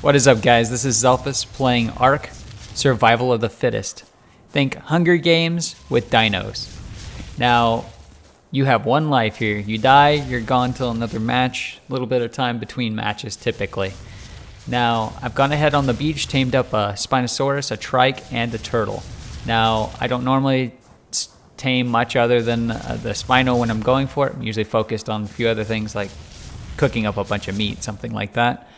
What is up, guys? This is Xaelfas playing Ark Survival of the Fittest. Think Hunger Games with dinos. Now, you have one life here. You die, you're gone till another match. A little bit of time between matches, typically. Now, I've gone ahead on the beach, tamed up a Spinosaurus, a trike, and a turtle. Now, I don't normally tame much other than the Spino when I'm going for it. I'm usually focused on a few other things like cooking up a bunch of meat, something like that.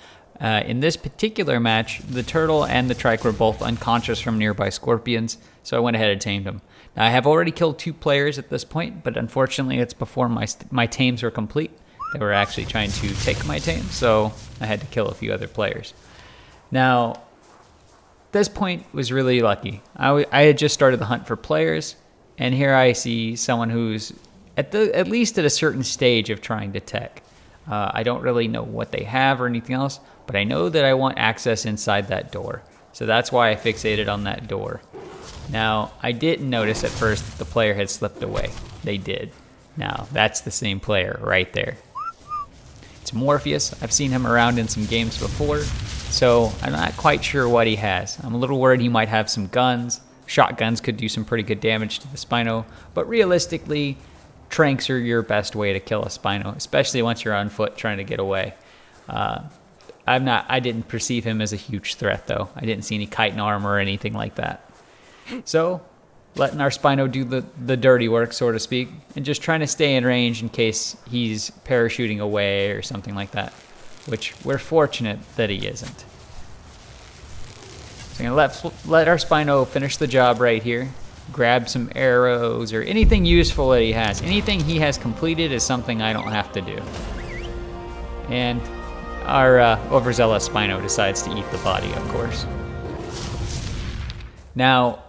In this particular match, the turtle and the trike were both unconscious from nearby scorpions, so I went ahead and tamed them. Now, I have already killed 2 players at this point, but unfortunately it's before my tames were complete. They were actually trying to take my tames, so I had to kill a few other players. Now, this point was really lucky. I had just started the hunt for players, and here I see someone who's at least at a certain stage of trying to tech. I don't really know what they have or anything else, but I know that I want access inside that door. So that's why I fixated on that door. Now, I didn't notice at first that the player had slipped away. They did. Now, that's the same player right there. It's Morpheus. I've seen him around in some games before, so I'm not quite sure what he has. I'm a little worried he might have some guns. Shotguns could do some pretty good damage to the Spino, but realistically, tranks are your best way to kill a Spino, especially once you're on foot trying to get away. I didn't perceive him as a huge threat, though. I didn't see any chitin armor or anything like that. So, letting our Spino do the dirty work, so to speak, and just trying to stay in range in case he's parachuting away or something like that, which we're fortunate that he isn't. So I'm going to let our Spino finish the job right here. Grab some arrows or anything useful that he has. Anything he has completed is something I don't have to do. And our overzealous Spino decides to eat the body, of course. Now,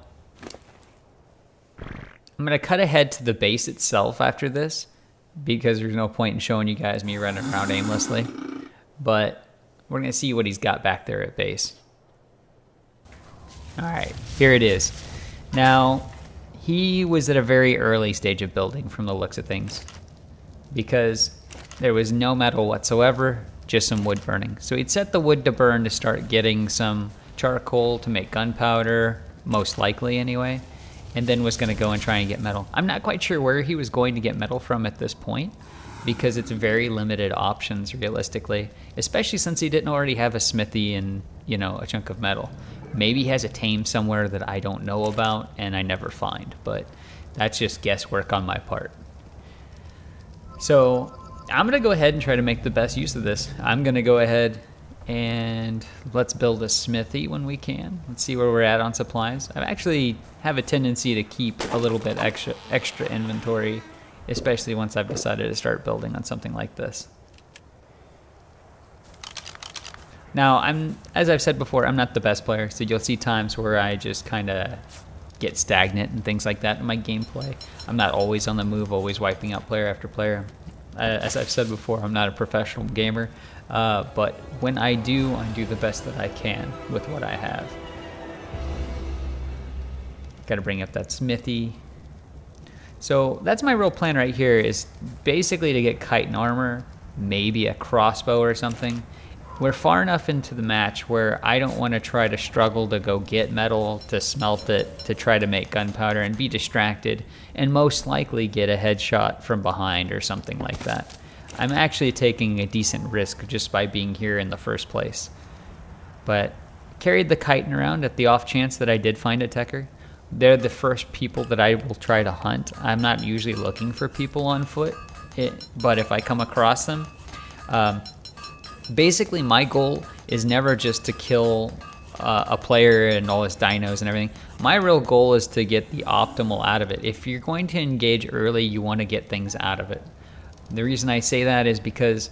I'm going to cut ahead to the base itself after this, because there's no point in showing you guys me running around aimlessly. But we're going to see what he's got back there at base. Alright, here it is. Now, he was at a very early stage of building from the looks of things, because there was no metal whatsoever, just some wood burning. So he'd set the wood to burn to start getting some charcoal to make gunpowder, most likely anyway, and then was going to go and try and get metal. I'm not quite sure where he was going to get metal from at this point, because it's very limited options realistically, especially since he didn't already have a smithy and, a chunk of metal. Maybe he has a tame somewhere that I don't know about and I never find, but that's just guesswork on my part. So I'm going to go ahead and try to make the best use of this. I'm going to go ahead and let's build a smithy when we can. Let's see where we're at on supplies. I actually have a tendency to keep a little bit extra inventory, especially once I've decided to start building on something like this. Now, as I've said before, I'm not the best player, so you'll see times where I just kind of get stagnant and things like that in my gameplay. I'm not always on the move, always wiping out player after player. As I've said before, I'm not a professional gamer, but when I do the best that I can with what I have. Got to bring up that smithy. So that's my real plan right here, is basically to get chitin armor, maybe a crossbow or something. We're far enough into the match where I don't want to try to struggle to go get metal, to smelt it, to try to make gunpowder and be distracted, and most likely get a headshot from behind or something like that. I'm actually taking a decent risk just by being here in the first place. But carried the chitin around at the off chance that I did find a techer. They're the first people that I will try to hunt. I'm not usually looking for people on foot, but if I come across them, basically my goal is never just to kill a player and all his dinos and everything. My real goal is to get the optimal out of it. If you're going to engage early, you want to get things out of it. The reason I say that is because,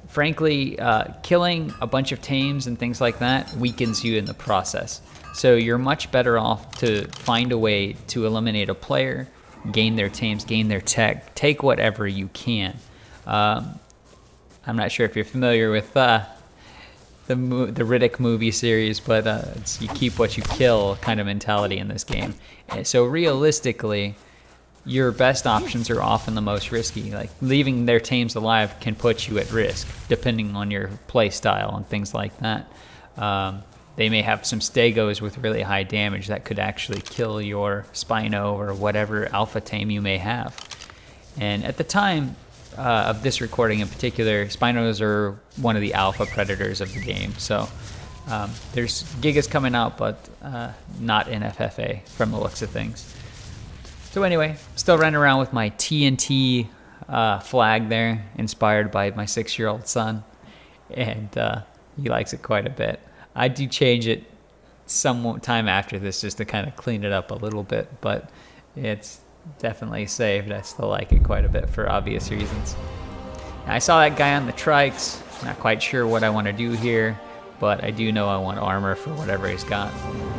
frankly, killing a bunch of tames and things like that weakens you in the process. So you're much better off to find a way to eliminate a player, gain their tames, gain their tech, take whatever you can. I'm not sure if you're familiar with the Riddick movie series, but it's you keep what you kill kind of mentality in this game. And so realistically, your best options are often the most risky. Like leaving their tames alive can put you at risk, depending on your play style and things like that. They may have some stegos with really high damage that could actually kill your Spino or whatever alpha tame you may have. And at the time of this recording in particular, Spinos are one of the alpha predators of the game. So there's Gigas coming out, but not in FFA from the looks of things. So anyway, still running around with my TNT flag there, inspired by my 6-year-old son, and he likes it quite a bit. I do change it some time after this just to kind of clean it up a little bit, but it's definitely saved. I still like it quite a bit for obvious reasons. Now, I saw that guy on the trikes. Not quite sure what I want to do here, but I do know I want armor for whatever he's got.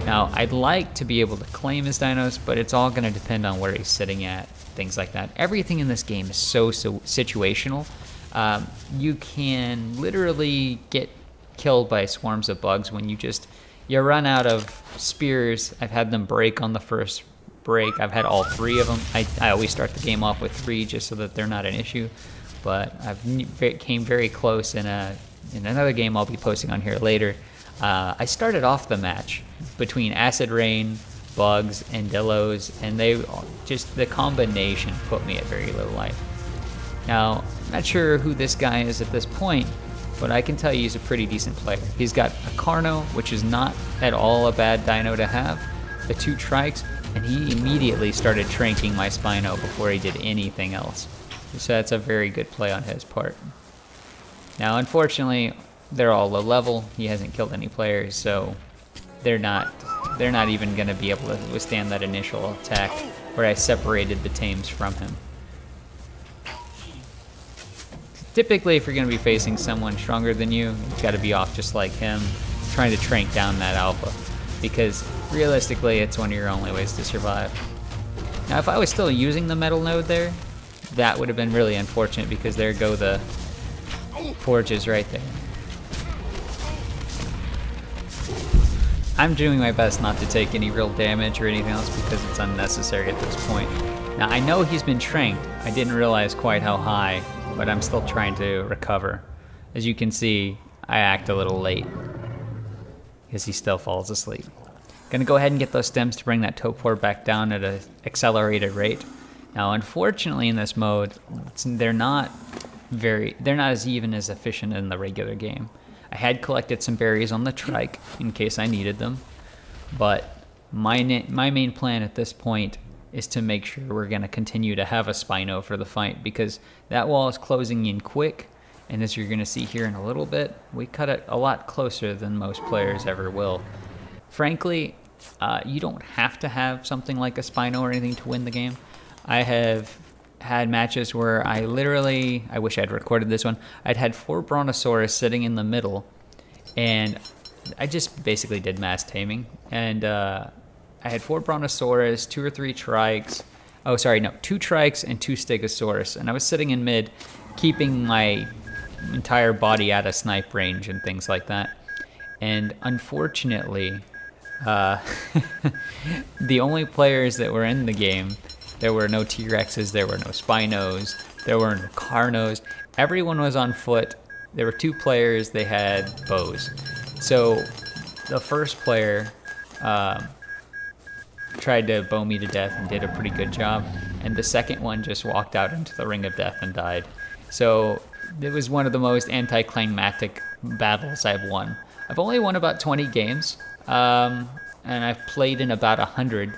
Now, I'd like to be able to claim his dinos, but it's all going to depend on where he's sitting at, things like that. Everything in this game is so situational. You can literally get killed by swarms of bugs when you run out of spears. I've had them break on the first break. I've had all 3 of them. I always start the game off with 3 just so that they're not an issue, but I've came very close in another game I'll be posting on here later. I started off the match between Acid Rain, Bugs, and Dillos, and the combination put me at very low life. Now, I'm not sure who this guy is at this point, but I can tell you he's a pretty decent player. He's got a Carno, which is not at all a bad dino to have, the 2 trikes, and he immediately started tranking my Spino before he did anything else. So that's a very good play on his part. Now, unfortunately, they're all low level. He hasn't killed any players, so they're not even going to be able to withstand that initial attack where I separated the tames from him. Typically, if you're going to be facing someone stronger than you, you've got to be off just like him, trying to trank down that alpha, because realistically, it's one of your only ways to survive. Now, if I was still using the metal node there, that would have been really unfortunate, because there go the forges right there. I'm doing my best not to take any real damage or anything else because it's unnecessary at this point. Now, I know he's been tranked. I didn't realize quite how high, but I'm still trying to recover. As you can see, I act a little late because he still falls asleep. Gonna go ahead and get those stems to bring that Topor back down at an accelerated rate. Now, unfortunately, in this mode, they're not as even as efficient in the regular game. I had collected some berries on the trike in case I needed them, but my main plan at this point is to make sure we're going to continue to have a Spino for the fight, because that wall is closing in quick, and as you're going to see here in a little bit, we cut it a lot closer than most players ever will. Frankly, you don't have to have something like a Spino or anything to win the game. I have had matches where I wish I'd recorded this one, I'd had 4 Brontosaurus sitting in the middle, and I just basically did mass taming, and I had 4 Brontosaurus, 2 or 3 trikes, 2 trikes and 2 Stegosaurus, and I was sitting in mid, keeping my entire body out of snipe range and things like that, and unfortunately, the only players that were in the game, there were no T-Rexes, there were no Spinos, there were no Carnos. Everyone was on foot. There were 2 players, they had bows. So the first player tried to bow me to death and did a pretty good job. And the second one just walked out into the ring of death and died. So it was one of the most anticlimactic battles I've won. I've only won about 20 games, and I've played in about 100.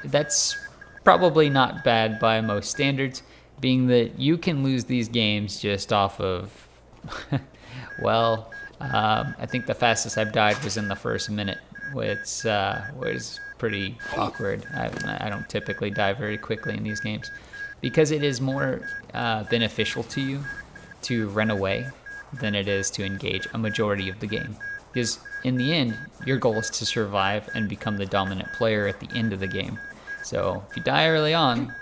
That's probably not bad by most standards, being that you can lose these games just off of, I think the fastest I've died was in the first minute, which was pretty awkward. I don't typically die very quickly in these games, because it is more beneficial to you to run away than it is to engage a majority of the game. Because in the end, your goal is to survive and become the dominant player at the end of the game. So if you die early on,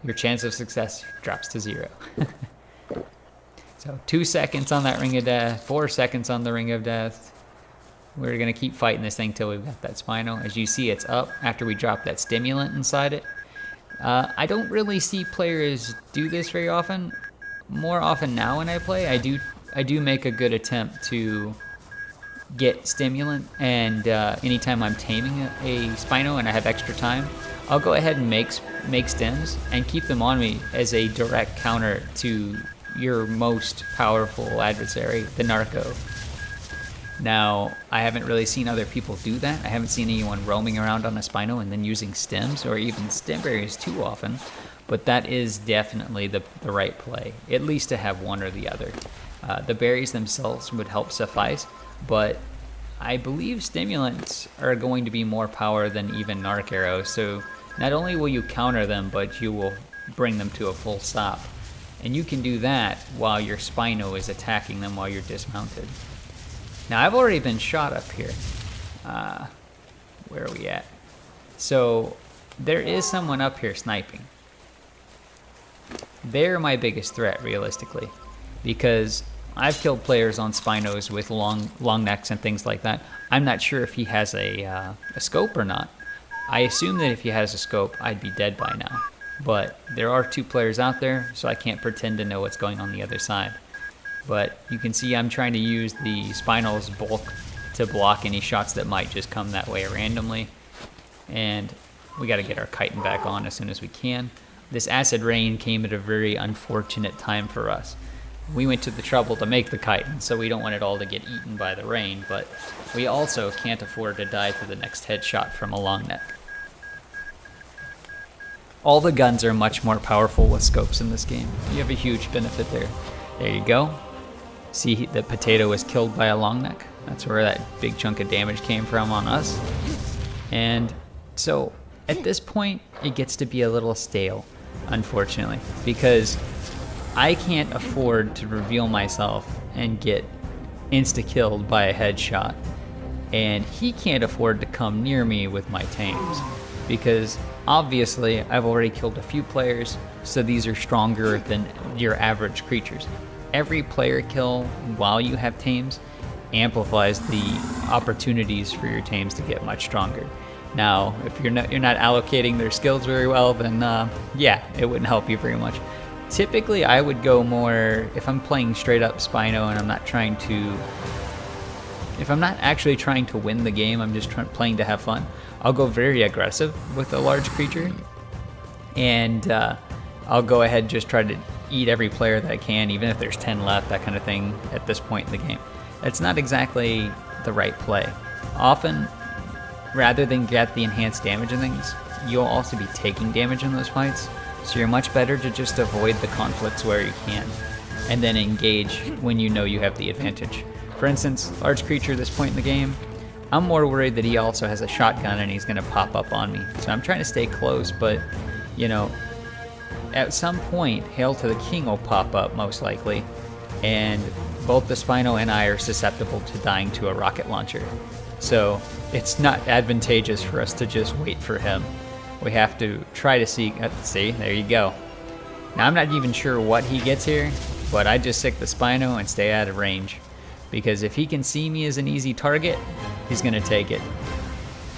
your chance of success drops to 0. So 2 seconds on that ring of death, 4 seconds on the ring of death. We're going to keep fighting this thing till we've got that Spino. As you see, it's up after we drop that stimulant inside it. I don't really see players do this very often. More often now when I play, I do make a good attempt to get stimulant, and anytime I'm taming a Spino and I have extra time, I'll go ahead and make stims and keep them on me as a direct counter to your most powerful adversary, the Narco. Now, I haven't really seen other people do that. I haven't seen anyone roaming around on a Spino and then using stims or even stim berries too often, but that is definitely the right play, at least to have one or the other. The berries themselves would help suffice, but I believe stimulants are going to be more power than even Narc arrows, so not only will you counter them, but you will bring them to a full stop. And you can do that while your Spino is attacking them while you're dismounted. Now, I've already been shot up here. Where are we at? So, there is someone up here sniping. They're my biggest threat, realistically, because I've killed players on Spinos with long necks and things like that. I'm not sure if he has a scope or not. I assume that if he has a scope, I'd be dead by now. But there are 2 players out there, so I can't pretend to know what's going on the other side. But you can see I'm trying to use the Spinal's bulk to block any shots that might just come that way randomly. And we got to get our chitin back on as soon as we can. This acid rain came at a very unfortunate time for us. We went to the trouble to make the chitin, so we don't want it all to get eaten by the rain, but we also can't afford to die to the next headshot from a long neck. All the guns are much more powerful with scopes in this game. You have a huge benefit there. There you go. See, the potato was killed by a long neck. That's where that big chunk of damage came from on us. And so at this point, it gets to be a little stale, unfortunately, because I can't afford to reveal myself and get insta-killed by a headshot. And he can't afford to come near me with my tames, because obviously I've already killed a few players, so these are stronger than your average creatures. Every player kill while you have tames amplifies the opportunities for your tames to get much stronger. Now, if you're not allocating their skills very well, then yeah, it wouldn't help you very much. Typically, I would go more, if I'm playing straight up Spino and I'm not trying to, if I'm not actually trying to win the game, I'm just playing to have fun, I'll go very aggressive with a large creature, and I'll go ahead and just try to eat every player that I can, even if there's 10 left, that kind of thing at this point in the game. It's not exactly the right play. Often, rather than get the enhanced damage and things, you'll also be taking damage in those fights, so you're much better to just avoid the conflicts where you can, and then engage when you know you have the advantage. For instance, large creature at this point in the game, I'm more worried that he also has a shotgun and he's going to pop up on me. So I'm trying to stay close, but, you know, at some point, Hail to the King will pop up, most likely, and both the Spino and I are susceptible to dying to a rocket launcher. So it's not advantageous for us to just wait for him. We have to try to see, there you go. Now I'm not even sure what he gets here, but I just stick the Spino and stay out of range. Because if he can see me as an easy target, he's going to take it.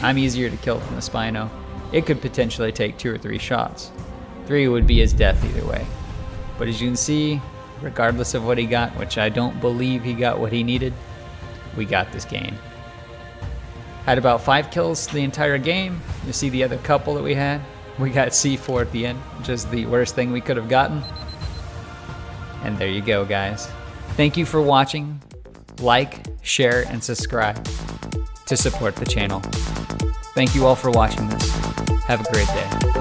I'm easier to kill than the Spino. It could potentially take 2 or 3 shots. 3 would be his death either way. But as you can see, regardless of what he got, which I don't believe he got what he needed, we got this game. Had about 5 kills the entire game. You see the other couple that we had? We got C4 at the end, which is the worst thing we could have gotten. And there you go, guys. Thank you for watching. Like, share, and subscribe to support the channel. Thank you all for watching this. Have a great day.